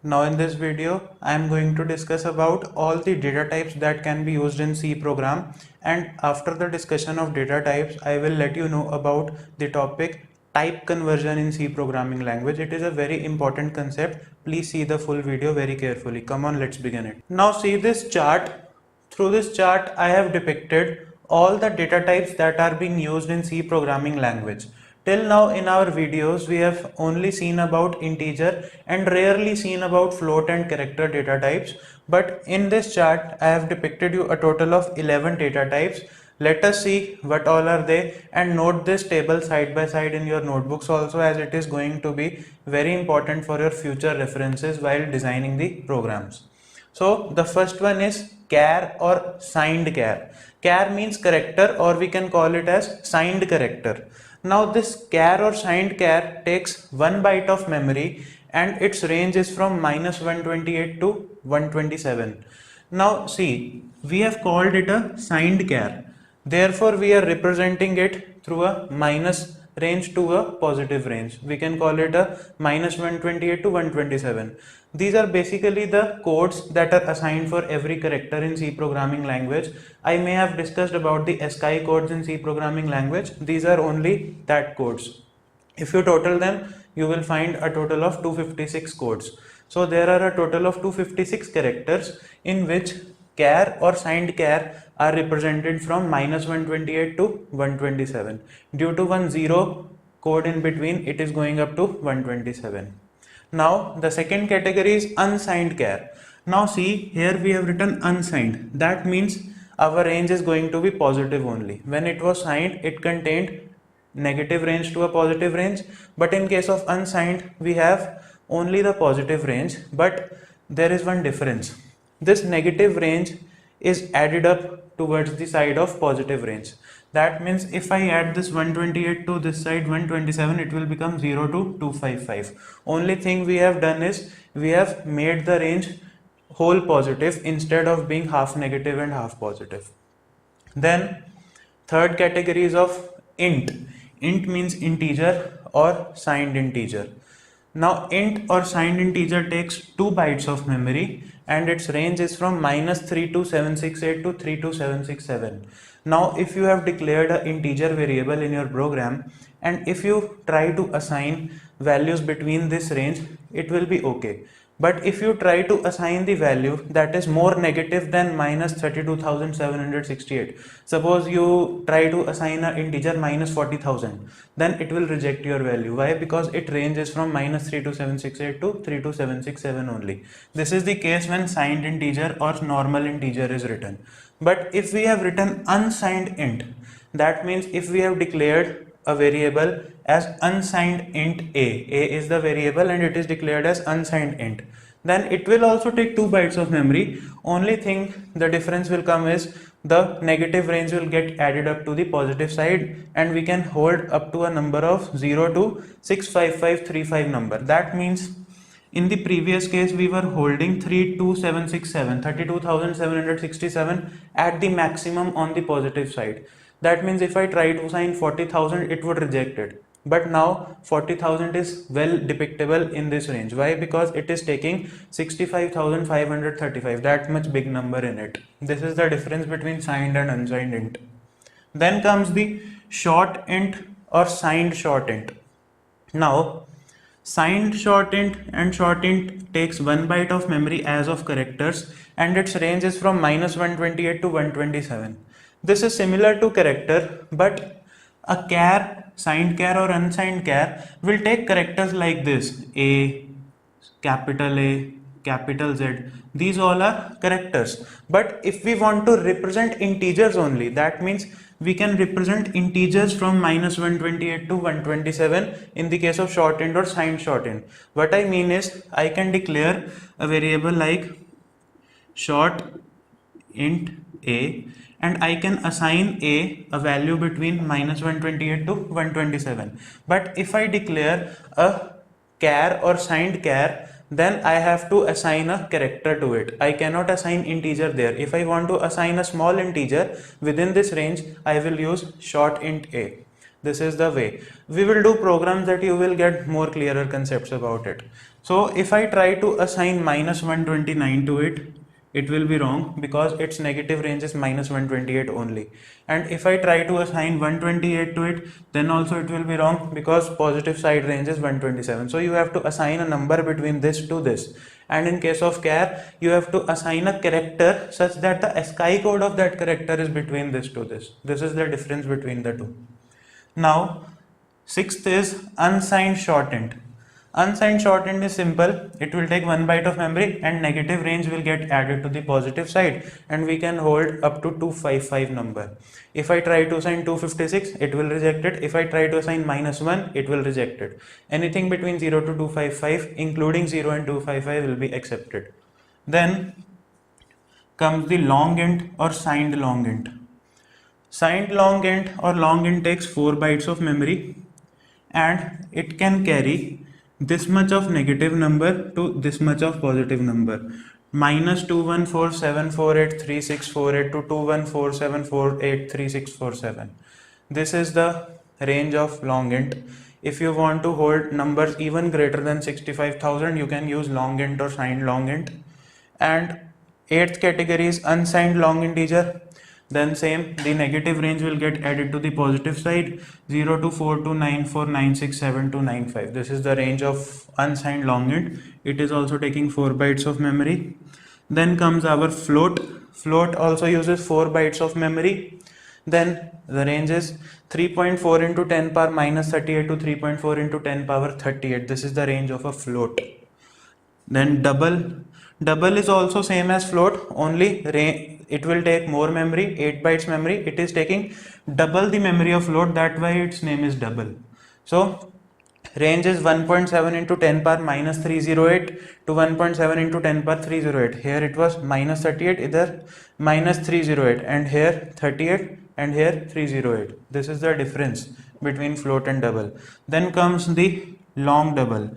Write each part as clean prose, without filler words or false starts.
Now in this video, I am going to discuss about all the data types that can be used in C program, and after the discussion of data types, I will let you know about the topic type conversion in C programming language. It is a very important concept. Please see the full video very carefully. Come on, let's begin it. Now see this chart. Through this chart, I have depicted all the data types that are being used in C programming language. Till now in our videos, we have only seen about integer and rarely seen about float and character data types. But in this chart, I have depicted you a total of 11 data types. Let us see what all are they, and note this table side by side in your notebooks also, as it is going to be very important for your future references while designing the programs. So the first one is char or signed char. Char means character, or we can call it as signed character. Now this char or signed char takes 1 byte of memory and its range is from -128 to 127. Now see, we have called it a signed char. Therefore we are representing it through a minus range to a positive range. We can call it a -128 to 127. These are basically the codes that are assigned for every character in C programming language. I may have discussed about the ASCII codes in C programming language. These are only that codes. If you total them, you will find a total of 256 codes. So there are a total of 256 characters in which char or signed char are represented from -128 to 127. Due to one zero code in between, it is going up to 127. Now the second category is unsigned char. Now see, here we have written unsigned. That means our range is going to be positive only. When it was signed, it contained negative range to a positive range, but in case of unsigned, we have only the positive range, but there is one difference. This negative range is added up towards the side of positive range. That means if I add this 128 to this side 127, it will become 0 to 255. Only thing we have done is we have made the range whole positive instead of being half negative and half positive. Then third category is of int. Int means integer or signed integer. Now int or signed integer takes 2 bytes of memory and its range is from -32768 to 32767. Now if you have declared an integer variable in your program, and if you try to assign values between this range, it will be okay. But if you try to assign the value that is more negative than -32,768, suppose you try to assign an integer -40,000, then it will reject your value. Why? Because it ranges from -32768 to 32767 only. This is the case when signed integer or normal integer is written. But if we have written unsigned int, that means if we have declared a variable as unsigned int a is the variable and it is declared as unsigned int, then it will also take 2 bytes of memory. Only thing the difference will come is the negative range will get added up to the positive side and we can hold up to a number of 0 to 65535 number. That means in the previous case we were holding 32,767 at the maximum on the positive side. That means if I try to assign 40,000, it would reject it. But now 40,000 is well depictable in this range. Why? Because it is taking 65,535, that much big number in it. This is the difference between signed and unsigned int. Then comes the short int or signed short int. Now signed short int and short int takes 1 byte of memory as of characters and its range is from -128 to 127. This is similar to character, but a char, signed char or unsigned char will take characters like this: A, capital Z. These all are characters. But if we want to represent integers only, that means we can represent integers from -128 to 127 in the case of short int or signed short int. What I mean is I can declare a variable like short int a and I can assign a value between -128 to 127. But if I declare a char or signed char, then I have to assign a character to it. I cannot assign integer there. If I want to assign a small integer within this range, I will use short int a. This is the way. We will do programs that you will get more clearer concepts about it. So if I try to assign minus 129 to it, it will be wrong because its negative range is minus 128 only. And if I try to assign 128 to it, then also it will be wrong because positive side range is 127. So you have to assign a number between this to this. And in case of char, you have to assign a character such that the ASCII code of that character is between this to this. This is the difference between the two. Now, sixth is unsigned shortened. Unsigned shortened is simple. It will take 1 byte of memory and negative range will get added to the positive side, and we can hold up to 255 number. If I try to assign 256, it will reject it. If I try to assign -1, it will reject it. Anything between 0 to 255, including 0 and 255, will be accepted. Then comes the long int or signed long int. Signed long int or long int takes 4 bytes of memory, and it can carry this much of negative number to this much of positive number. -21474836648 to 21474836647. This is the range of long int. If you want to hold numbers even greater than 65,000, you can use long int or signed long int. And eighth category is unsigned long integer. Then same, the negative range will get added to the positive side, 0 to 42949679295. This is the range of unsigned long int. It is also taking 4 bytes of memory. Then comes our float. Float also uses 4 bytes of memory. Then the range is 3.4 into 10 power minus 38 to 3.4 into 10 power 38. This is the range of a float. Then double. Double is also same as float, only it will take more memory, 8 bytes memory. It is taking double the memory of float, that why its name is double. So range is 1.7 into 10 power minus 308 to 1.7 into 10 power 308. Here it was minus 38, either minus 308, and here 38 and here 308. This is the difference between float and double. Then comes the long double.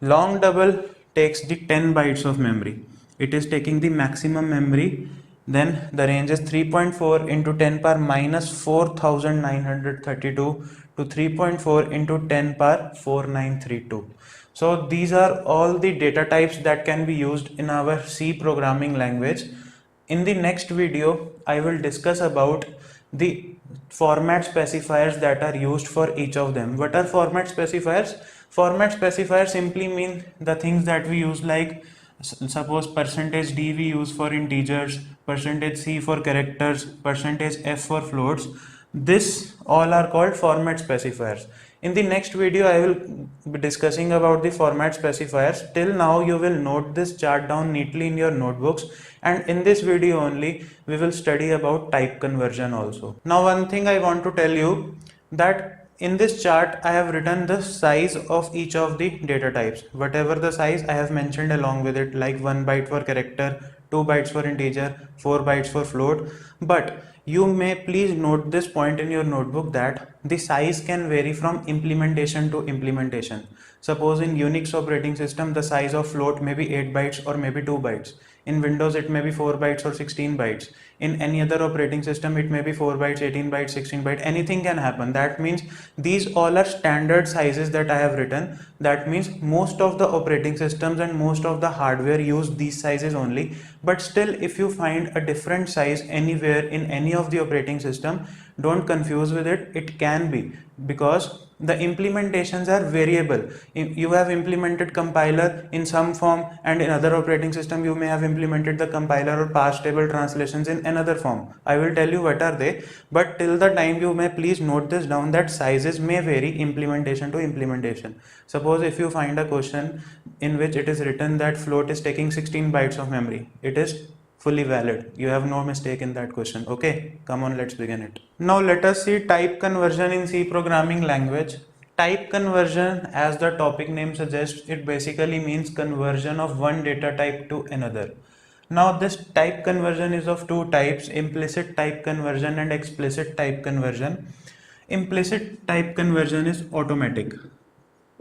Long double takes the 10 bytes of memory. It is taking the maximum memory. Then the range is 3.4 into 10 power minus 4932 to 3.4 into 10 power 4932. So these are all the data types that can be used in our C programming language. In the next video, I will discuss about the format specifiers that are used for each of them. What are format specifiers? Format specifiers simply mean the things that we use, like suppose %d we use for integers, %c for characters, %f for floats. This all are called format specifiers. In the next video, I will be discussing about the format specifiers. Till now, you will note this chart down neatly in your notebooks, and in this video only, we will study about type conversion also. Now, one thing I want to tell you, that in this chart, I have written the size of each of the data types. Whatever the size, I have mentioned along with it, like 1 byte for character, 2 bytes for integer, 4 bytes for float. But you may please note this point in your notebook, that the size can vary from implementation to implementation. Suppose in Unix operating system, the size of float may be 8 bytes or maybe 2 bytes. In Windows, it may be 4 bytes or 16 bytes. In any other operating system, it may be 4 bytes, 18 bytes, 16 bytes. Anything can happen. That means these all are standard sizes that I have written. That means most of the operating systems and most of the hardware use these sizes only. But still, if you find a different size anywhere in any of the operating system, don't confuse with it. It can be, because the implementations are variable. You have implemented compiler in some form, and in other operating system you may have implemented the compiler or past table translations in another form. I will tell you what are they, but till the time you may please note this down, that sizes may vary implementation to implementation. Suppose if you find a question in which it is written that float is taking 16 bytes of memory, it is fully valid. You have no mistake in that question. Okay, come on, let's begin it. Now let us see type conversion in C programming language. Type conversion, as the topic name suggests, it basically means conversion of one data type to another. Now this type conversion is of two types: implicit type conversion and explicit type conversion. Implicit type conversion is automatic.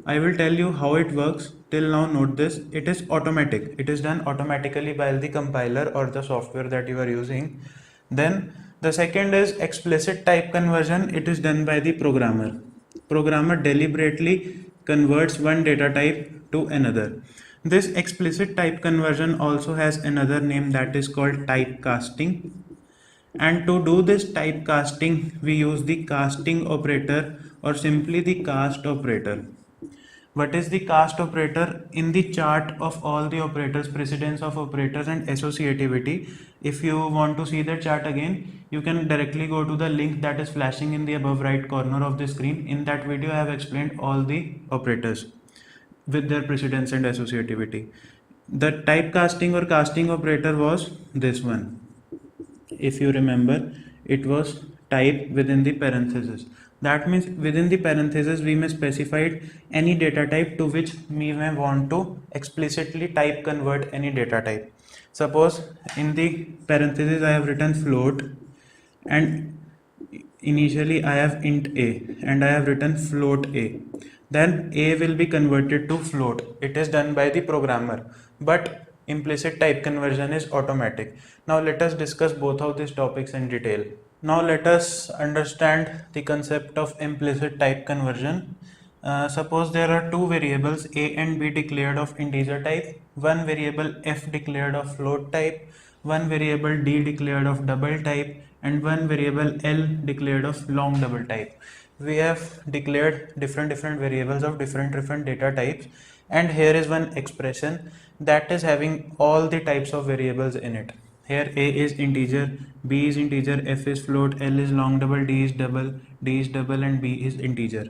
I will tell you how it works. Till now, note this, it is automatic. It is done automatically by the compiler or the software that you are using. Then the second is explicit type conversion. It is done by the programmer. Programmer deliberately converts one data type to another. This explicit type conversion also has another name that is called typecasting. And to do this typecasting, we use the casting operator or simply the cast operator. What is the cast operator? In the chart of all the operators, precedence of operators and associativity, if you want to see the chart again, you can directly go to the link that is flashing in the above right corner of the screen. In that video, I have explained all the operators with their precedence and associativity. The typecasting or casting operator was this one. If you remember, it was type within the parenthesis. That means within the parenthesis we may specify any data type to which we may want to explicitly type convert any data type. Suppose in the parenthesis I have written float, and initially I have int a and I have written float a. Then a will be converted to float. It is done by the programmer, but implicit type conversion is automatic. Now let us discuss both of these topics in detail. Now let us understand the concept of implicit type conversion. Suppose there are two variables a and b declared of integer type, one variable f declared of float type, one variable d declared of double type, and one variable l declared of long double type. We have declared different variables of different data types, and here is one expression that is having all the types of variables in it. Here a is integer, b is integer, f is float, l is long double, d is double and b is integer.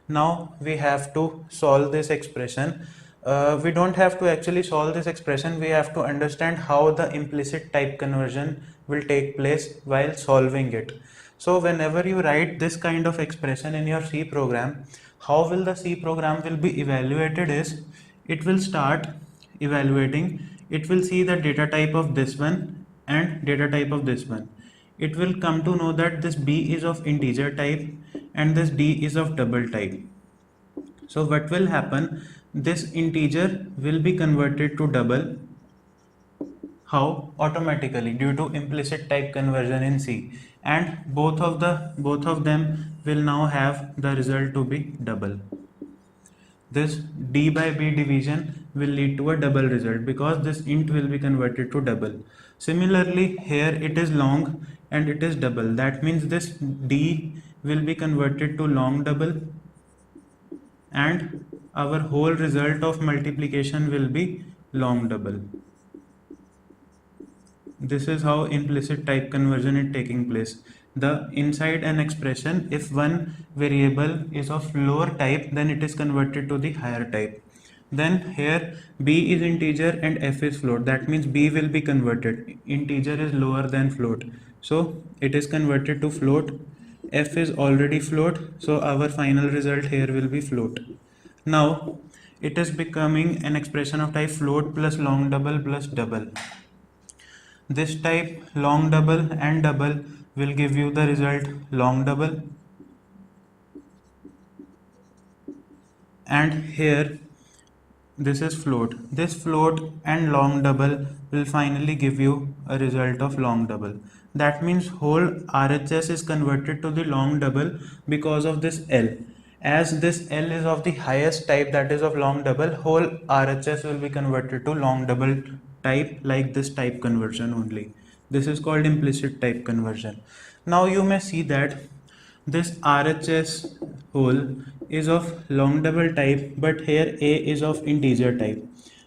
Now we have to solve this expression. We don't have to actually solve this expression, we have to understand how the implicit type conversion will take place while solving it. So whenever you write this kind of expression in your C program, how will the C program will be evaluated is, it will start evaluating, it will see the data type of this one and data type of this one. It will come to know that this b is of integer type and this d is of double type. So what will happen, this integer will be converted to double. How? Automatically, due to implicit type conversion in C, and both of them will now have the result to be double. This d by b division will lead to a double result because this int will be converted to double. Similarly, here it is long and it is double. That means this d will be converted to long double, and our whole result of multiplication will be long double. This is how implicit type conversion is taking place. The inside an expression, if one variable is of lower type, then it is converted to the higher type. Then here b is integer and f is float. That means b will be converted. Integer is lower than float, so it is converted to float. F is already float, so our final result here will be float. Now it is becoming an expression of type float plus long double plus double. This type long double and double will give you the result long double, and here this is float. This float and long double will finally give you a result of long double. That means whole RHS is converted to the long double because of this L. As this L is of the highest type, that is of long double, whole RHS will be converted to long double type, like this type conversion only. This is called implicit type conversion. Now you may see that this RHS whole is of long double type, but here A is of integer type.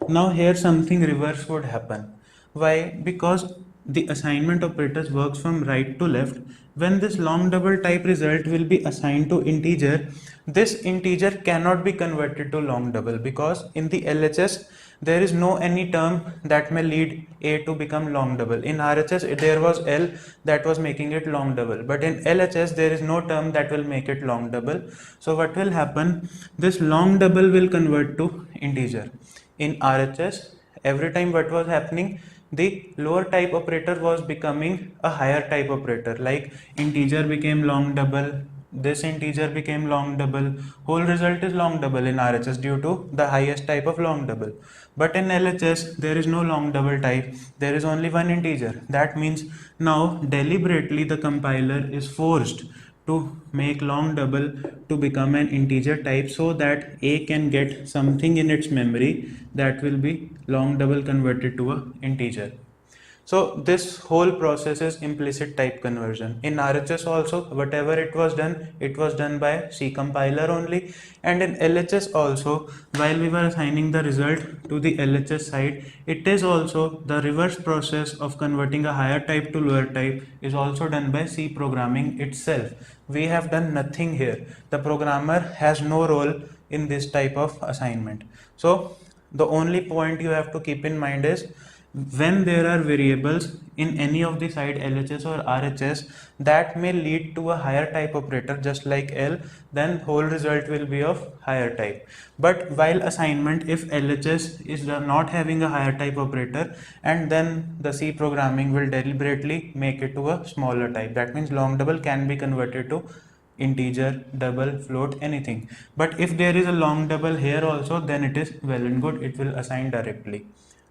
Now here something reverse would happen. Why? Because the assignment operators works from right to left. When this long double type result will be assigned to integer, this integer cannot be converted to long double because in the LHS there is no any term that may lead A to become long double. In RHS there was L that was making it long double, but in LHS there is no term that will make it long double. So what will happen, this long double will convert to integer. In RHS, every time what was happening, the lower type operator was becoming a higher type operator, like integer became long double, this integer became long double, whole result is long double in RHS due to the highest type of long double. But in LHS there is no long double type, there is only one integer. That means now deliberately the compiler is forced to make long double to become an integer type, so that A can get something in its memory that will be long double converted to a integer. So this whole process is implicit type conversion. In RHS also, whatever it was done by C compiler only, and in LHS also, while we were assigning the result to the LHS side, it is also the reverse process of converting a higher type to lower type is also done by C programming itself. We have done nothing here. The programmer has no role in this type of assignment. So the only point you have to keep in mind is, when there are variables in any of the side LHS or RHS that may lead to a higher type operator just like L, then whole result will be of higher type. But while assignment, if LHS is not having a higher type operator, and then the C programming will deliberately make it to a smaller type. That means long double can be converted to integer, double, float, anything. But if there is a long double here also, then it is well and good, it will assign directly.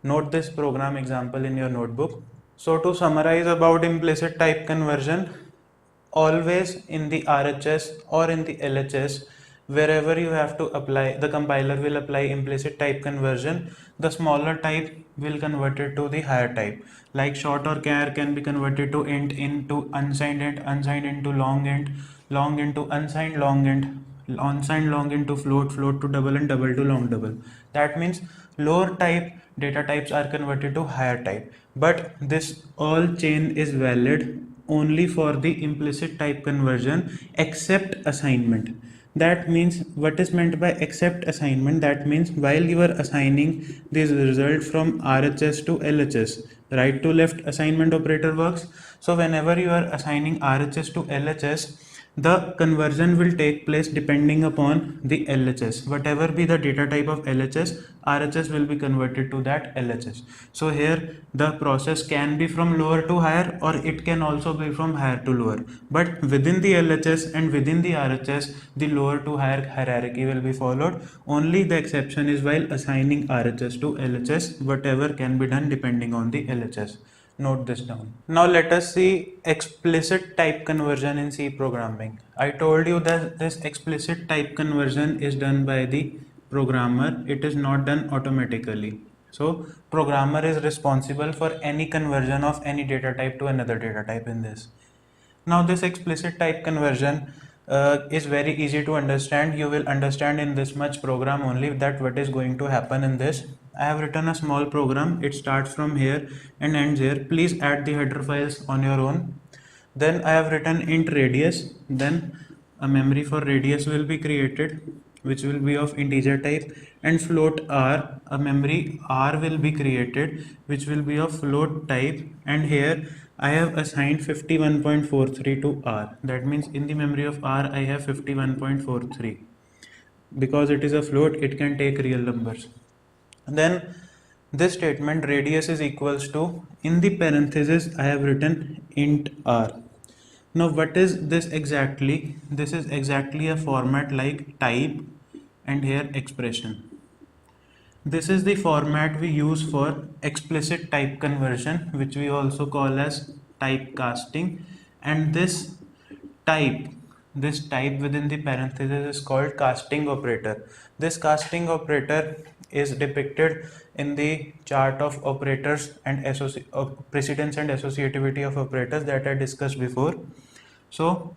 Note this program example in your notebook. So to summarize about implicit type conversion, always in the RHS or in the LHS, wherever you have to apply, the compiler will apply implicit type conversion. The smaller type will convert it to the higher type. Like short or char can be converted to int into unsigned int, unsigned into long into unsigned long int, unsigned long into float, float to double, and double to long double. That means lower type data types are converted to higher type, but this all chain is valid only for the implicit type conversion except assignment. That means, what is meant by except assignment? That means while you are assigning this result from RHS to LHS, right to left assignment operator works. So whenever you are assigning RHS to LHS, the conversion will take place depending upon the LHS. Whatever be the data type of LHS, RHS will be converted to that LHS. So here the process can be from lower to higher, or it can also be from higher to lower. But within the LHS and within the RHS, the lower to higher hierarchy will be followed. Only the exception is while assigning RHS to LHS, whatever can be done depending on the LHS. Note this down. Now let us see explicit type conversion in C programming. I told you that this explicit type conversion is done by the programmer. It is not done automatically. So programmer is responsible for any conversion of any data type to another data type in this. Now this explicit type conversion is very easy to understand. You will understand in this much program only that what is going to happen in this. I have written a small program. It starts from here and ends here. Please add the header files on your own. Then I have written int radius. Then a memory for radius will be created, which will be of integer type, and float r, a memory r will be created, which will be of float type. And here I have assigned 51.43 to r. That means in the memory of r I have 51.43. Because it is a float, it can take real numbers. Then this statement radius is equals to, in the parenthesis I have written int r. Now what is this exactly? This is exactly a format like type and here expression. This is the format we use for explicit type conversion, which we also call as typecasting. And type this type within the parenthesis is called casting operator. This casting operator is depicted in the chart of operators and precedence and associativity of operators that I discussed before. So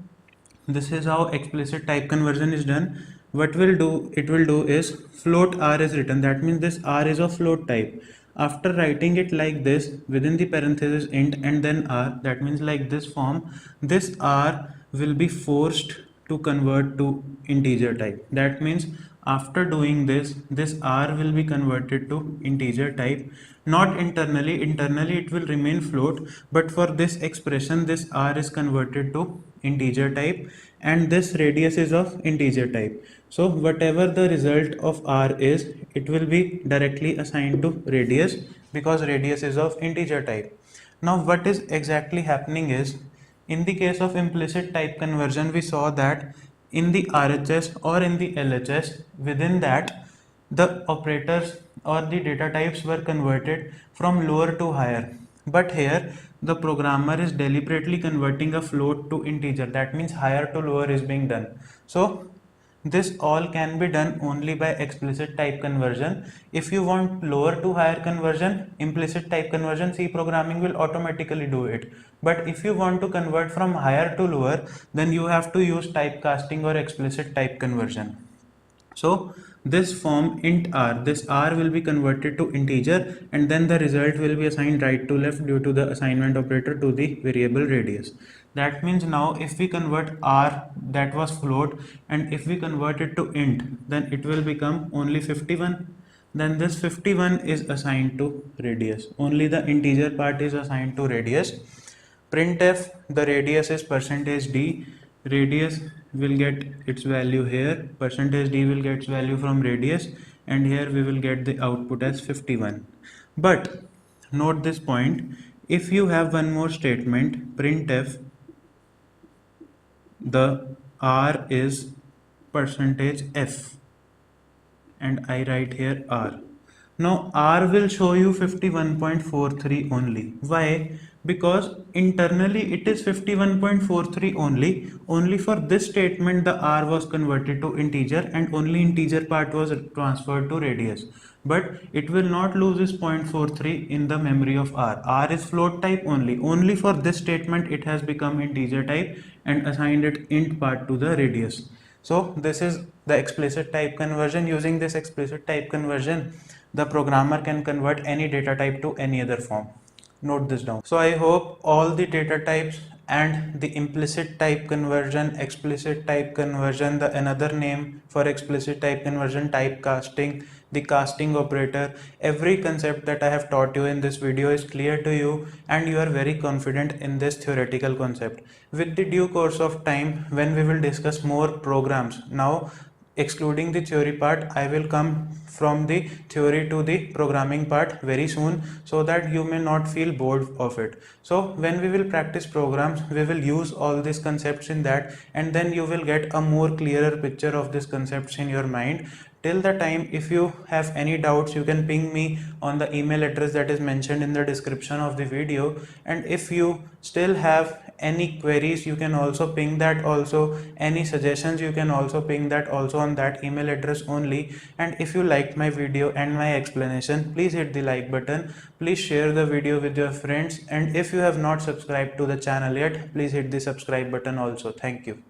this is how explicit type conversion is done. What it will do is float r is written. That means this r is of float type. After writing it like this within the parenthesis int and then r, that means like this form, this r will be forced to convert to integer type. That means after doing this, this r will be converted to integer type. Not internally, internally it will remain float, but for this expression this r is converted to integer type, and this radius is of integer type. So whatever the result of r is, it will be directly assigned to radius because radius is of integer type. Now what is exactly happening is, in the case of implicit type conversion, we saw that in the RHS or in the LHS, within that the operators or the data types were converted from lower to higher. But here the programmer is deliberately converting a float to integer. That means higher to lower is being done. So this all can be done only by explicit type conversion. If you want lower to higher conversion, implicit type conversion, C programming will automatically do it. But if you want to convert from higher to lower, then you have to use typecasting or explicit type conversion. So this form int r, this r will be converted to integer, and then the result will be assigned right to left due to the assignment operator to the variable radius. That means now if we convert r that was float, and if we convert it to int, then it will become only 51. Then this 51 is assigned to radius. Only the integer part is assigned to radius. Printf, the radius is percentage %d, radius will get its value here, percentage %d will get its value from radius, and here we will get the output as 51. But note this point, if you have one more statement, printf, the r is percentage %f, and I write here r. Now R will show you 51.43 only. Why? Because internally it is 51.43 only for this statement the R was converted to integer, and only integer part was transferred to radius. But it will not lose this 0.43 in the memory of R. R is float type only for this statement it has become integer type and assigned it int part to the radius. So this is the explicit type conversion. Using this explicit type conversion, the programmer can convert any data type to any other form. Note this down. So I hope all the data types and the implicit type conversion, explicit type conversion, the another name for explicit type conversion, typecasting, the casting operator, every concept that I have taught you in this video is clear to you, and you are very confident in this theoretical concept. With the due course of time, when we will discuss more programs, now excluding the theory part, I will come from the theory to the programming part very soon, so that you may not feel bored of it. So when we will practice programs, we will use all these concepts in that, and then you will get a more clearer picture of these concepts in your mind. Till the time, if you have any doubts, you can ping me on the email address that is mentioned in the description of the video. And if you still have any queries, you can also ping that also. Any suggestions, you can also ping that also on that email address only. And if you liked my video and my explanation, please hit the like button. Please share the video with your friends. And if you have not subscribed to the channel yet, please hit the subscribe button also. Thank you.